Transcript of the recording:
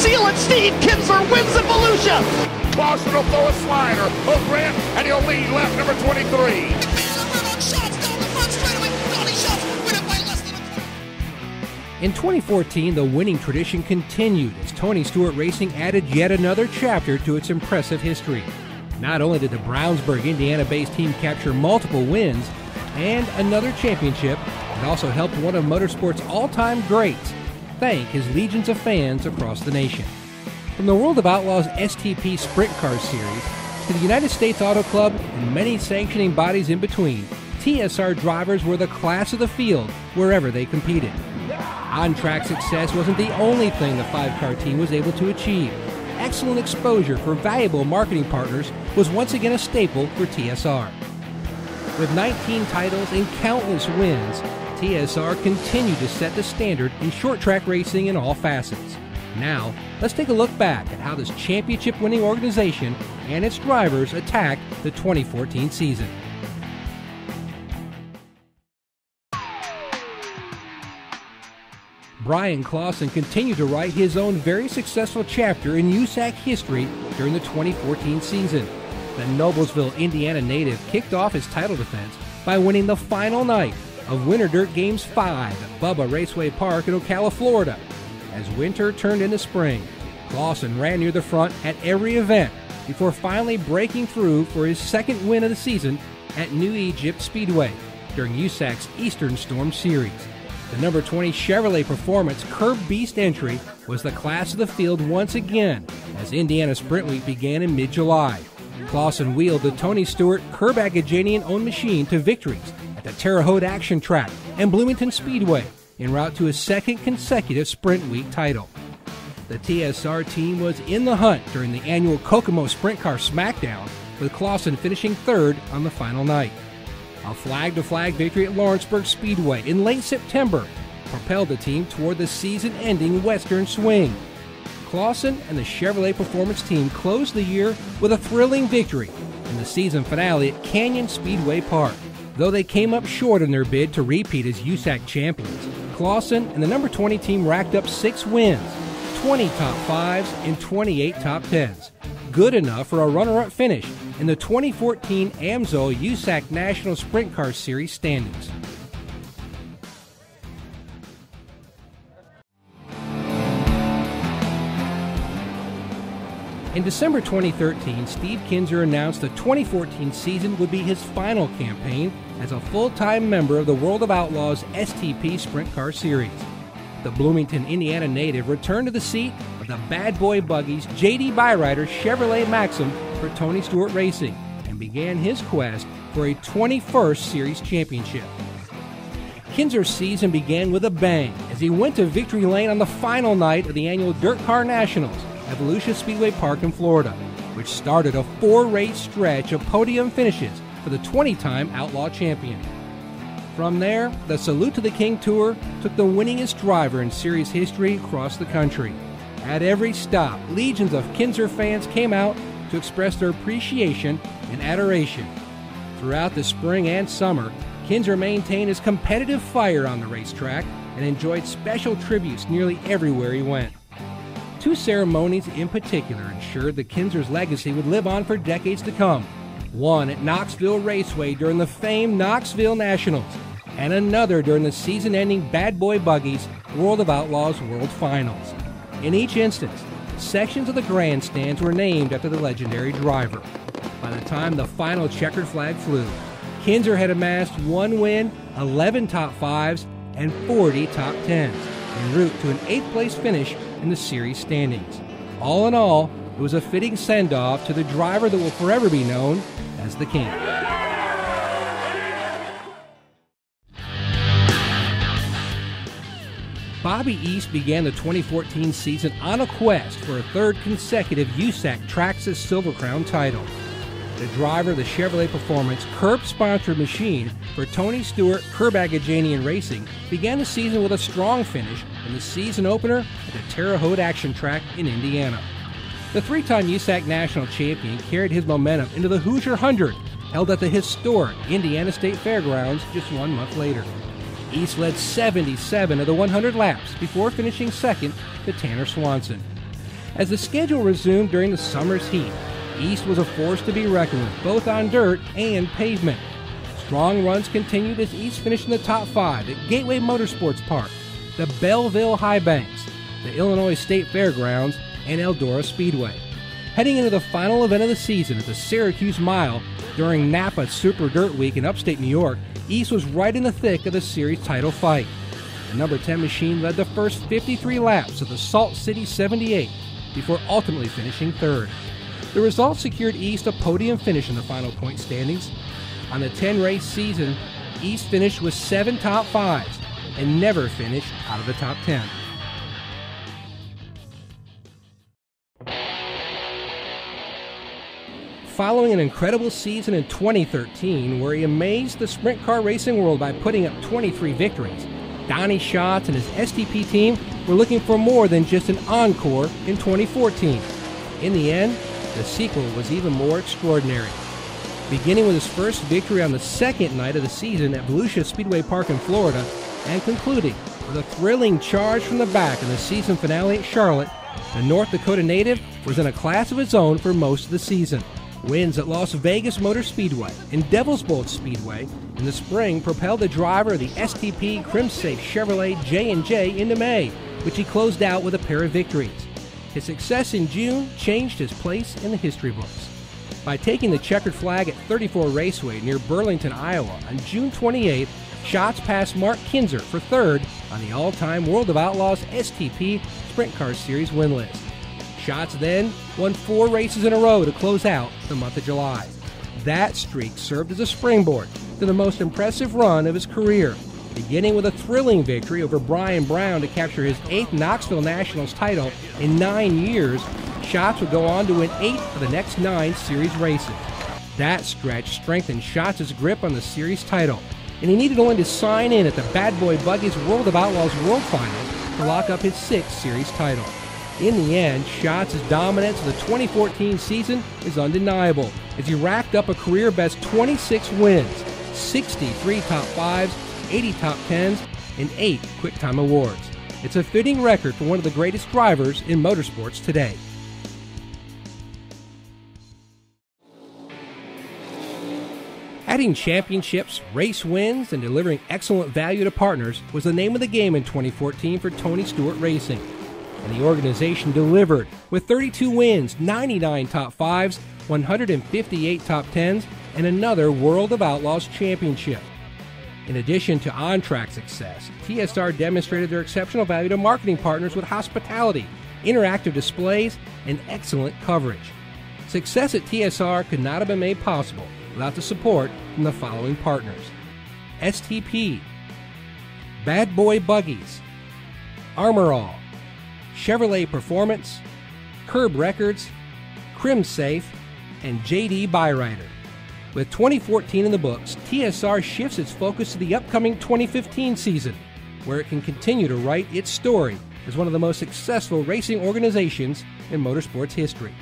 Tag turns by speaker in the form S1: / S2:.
S1: seal it. Steve Kinser wins the Volusia.
S2: Clausen will throw a slider. Hook Grant, and he'll lead left number 23.
S3: In 2014, the winning tradition continued as Tony Stewart Racing added yet another chapter to its impressive history. Not only did the Brownsburg, Indiana-based team capture multiple wins and another championship, it also helped one of motorsport's all-time greats thank his legions of fans across the nation. From the World of Outlaws STP Sprint Car Series to the United States Auto Club and many sanctioning bodies in between, TSR drivers were the class of the field wherever they competed. On-track success wasn't the only thing the five-car team was able to achieve. Excellent exposure for valuable marketing partners was once again a staple for TSR. With 19 titles and countless wins, TSR continued to set the standard in short-track racing in all facets. Now, let's take a look back at how this championship-winning organization and its drivers attacked the 2014 season. Brian Clausen continued to write his own very successful chapter in USAC history during the 2014 season. The Noblesville, Indiana native kicked off his title defense by winning the final night of Winter Dirt Games 5 at Bubba Raceway Park in Ocala, Florida. As winter turned into spring, Clausen ran near the front at every event before finally breaking through for his second win of the season at New Egypt Speedway during USAC's Eastern Storm Series. The number 20 Chevrolet Performance Curb Beast entry was the class of the field once again as Indiana Sprint Week began in mid-July. Clausen wheeled the Tony Stewart Curb Agajanian-owned machine to victories at the Terre Haute Action Track and Bloomington Speedway en route to his second consecutive Sprint Week title. The TSR team was in the hunt during the annual Kokomo Sprint Car Smackdown, with Clausen finishing third on the final night. A flag-to-flag victory at Lawrenceburg Speedway in late September propelled the team toward the season-ending Western Swing. Clausen and the Chevrolet Performance team closed the year with a thrilling victory in the season finale at Canyon Speedway Park. Though they came up short in their bid to repeat as USAC champions, Clausen and the number 20 team racked up 6 wins, 20 top 5s, and 28 top 10s. Good enough for a runner-up finish in the 2014 AMSO USAC National Sprint Car Series standings. In December 2013, Steve Kinser announced the 2014 season would be his final campaign as a full-time member of the World of Outlaws STP Sprint Car Series. The Bloomington, Indiana native returned to the seat of the Bad Boy Buggies J.D. Byrider Chevrolet Maxim for Tony Stewart Racing and began his quest for a 21st Series championship. Kinser's season began with a bang as he went to victory lane on the final night of the annual Dirt Car Nationals at Volusia Speedway Park in Florida, which started a 4-race stretch of podium finishes for the 20-time Outlaw champion. From there, the Salute to the King Tour took the winningest driver in series history across the country. At every stop, legions of Kinser fans came out to express their appreciation and adoration. Throughout the spring and summer, Kinser maintained his competitive fire on the racetrack and enjoyed special tributes nearly everywhere he went. 2 ceremonies in particular ensured that Kinser's legacy would live on for decades to come. One at Knoxville Raceway during the famed Knoxville Nationals, and another during the season-ending Bad Boy Buggies World of Outlaws World Finals. In each instance, sections of the grandstands were named after the legendary driver. By the time the final checkered flag flew, Kinser had amassed 1 win, 11 top 5s, and 40 top 10s, en route to an 8th-place finish in the series standings. All in all, it was a fitting send-off to the driver that will forever be known as the King. Bobby East began the 2014 season on a quest for a 3rd consecutive USAC Traxxas Silver Crown title. The driver of the Chevrolet Performance Curb-sponsored machine for Tony Stewart Curb Agajanian Racing began the season with a strong finish in the season opener at the Terre Haute Action Track in Indiana. The 3-time USAC National Champion carried his momentum into the Hoosier 100, held at the historic Indiana State Fairgrounds just 1 month later. East led 77 of the 100 laps before finishing second to Tanner Swanson. As the schedule resumed during the summer's heat, East was a force to be reckoned with, both on dirt and pavement. Strong runs continued as East finished in the top 5 at Gateway Motorsports Park, the Belleville High Banks, the Illinois State Fairgrounds, and Eldora Speedway. Heading into the final event of the season at the Syracuse Mile during Napa Super Dirt Week in upstate New York, East was right in the thick of the series title fight. The number 10 machine led the first 53 laps of the Salt City 78 before ultimately finishing third. The result secured East a podium finish in the final point standings. On the 10-race season, East finished with 7 top 5s and never finished out of the top 10. Following an incredible season in 2013 where he amazed the sprint car racing world by putting up 23 victories, Donnie Schatz and his STP team were looking for more than just an encore in 2014. In the end, the sequel was even more extraordinary. Beginning with his first victory on the second night of the season at Volusia Speedway Park in Florida, and concluding with a thrilling charge from the back in the season finale at Charlotte, the North Dakota native was in a class of his own for most of the season. Wins at Las Vegas Motor Speedway and Devil's Bowl Speedway in the spring propelled the driver of the STP Crimsafe Chevrolet J&J into May, which he closed out with a pair of victories. His success in June changed his place in the history books. By taking the checkered flag at 34 Raceway near Burlington, Iowa on June 28th, Schatz passed Mark Kinzer for third on the all-time World of Outlaws STP Sprint Car Series win list. Schatz then won 4 races in a row to close out the month of July. That streak served as a springboard to the most impressive run of his career, beginning with a thrilling victory over Brian Brown to capture his 8th Knoxville Nationals title in 9 years. Schatz would go on to win 8 of the next 9 series races. That stretch strengthened Schatz's grip on the series title, and he needed only to sign in at the Bad Boy Buggies World of Outlaws World Finals to lock up his 6th series title. In the end, Schatz's dominance of the 2014 season is undeniable, as he racked up a career-best 26 wins, 63 top 5s, 80 top 10s, and 8 Quick Time Awards. It's a fitting record for one of the greatest drivers in motorsports today. Adding championships, race wins, and delivering excellent value to partners was the name of the game in 2014 for Tony Stewart Racing. And the organization delivered with 32 wins, 99 top 5s, 158 top 10s, and another World of Outlaws championship. In addition to on-track success, TSR demonstrated their exceptional value to marketing partners with hospitality, interactive displays, and excellent coverage. Success at TSR could not have been made possible without the support from the following partners: STP, Bad Boy Buggies, Armor All, Chevrolet Performance, Curb Records, Crimsafe, and JD Byrider. With 2014 in the books, TSR shifts its focus to the upcoming 2015 season, where it can continue to write its story as one of the most successful racing organizations in motorsports history.